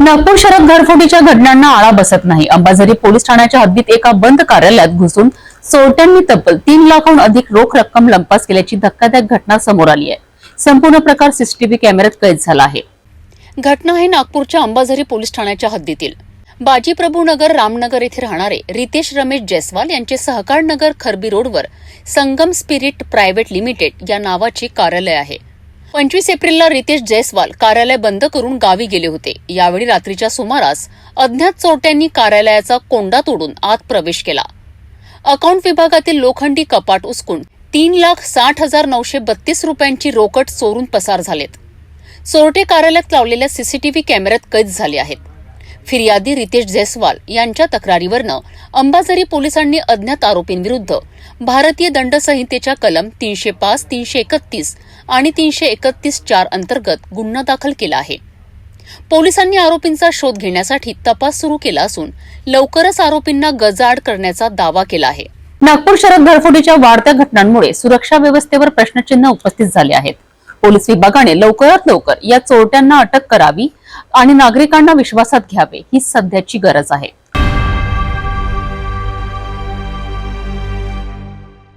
नागपूर शहरात घरफोडीच्या घटनांना आळा बसत नाही। अंबाझरी पोलीस ठाण्याच्या हद्दीत एका बंद कार्यालयात घुसून चोरट्यांनी तब्बल 3 लाखाहून अधिक रोख रक्कम लंपास केल्याची धक्कादायक घटना समोर आली आहे। संपूर्ण प्रकार सीसीटीव्ही कॅमेऱ्यात कैद झाला आहे। घटना आहे नागपूरच्या अंबाझरी पोलीस ठाण्याच्या हद्दीतील बाजीप्रभू नगर रामनगर येथे राहणारे रितेश रमेश जयस्वाल यांचे सहकार नगर खरबी रोडवर संगम स्पिरिट प्रायव्हेट लिमिटेड या नावाचे कार्यालय आहे। 25 एप्रिलला रितेश जयस्वाल कार्यालय बंद करून गावी गेले होते। यावेळी रात्रीच्या सुमारास अज्ञात चोरट्यांनी कार्यालयाचा कोंडा तोडून आत प्रवेश केला। अकाउंट विभागातील लोखंडी कपाट उचकून 3,60,932 रुपयांची रोकड चोरून पसार झालेत। चोरटे कार्यालयात लावलेल्या सीसीटीव्ही कॅमेऱ्यात कैद झाले आहेत। फिर्यादी रितेश जयस्वाल यांच्या तक्रारीवरनं अंबाझरी पोलिसांनी अज्ञात आरोपींविरुद्ध भारतीय दंड संहितेच्या कलम 305, 331 आणि 331(4) अंतर्गत गुन्हा दाखल केला आहे। पोलिसांनी आरोपींचा शोध घेण्यासाठी तपास सुरू केला असून लवकरच आरोपींना गजाआड करण्याचा दावा केला आहे। नागपूर शहरात घरफोडीच्या वाढत्या घटनांमुळे सुरक्षा व्यवस्थेवर प्रश्नचिन्ह उपस्थित झाले आहेत। पोलीस विभागाने लवकरात लवकर या चोरट्यांना अटक करावी आणि नागरिकांना विश्वासात घ्यावे ही सध्याची गरज आहे।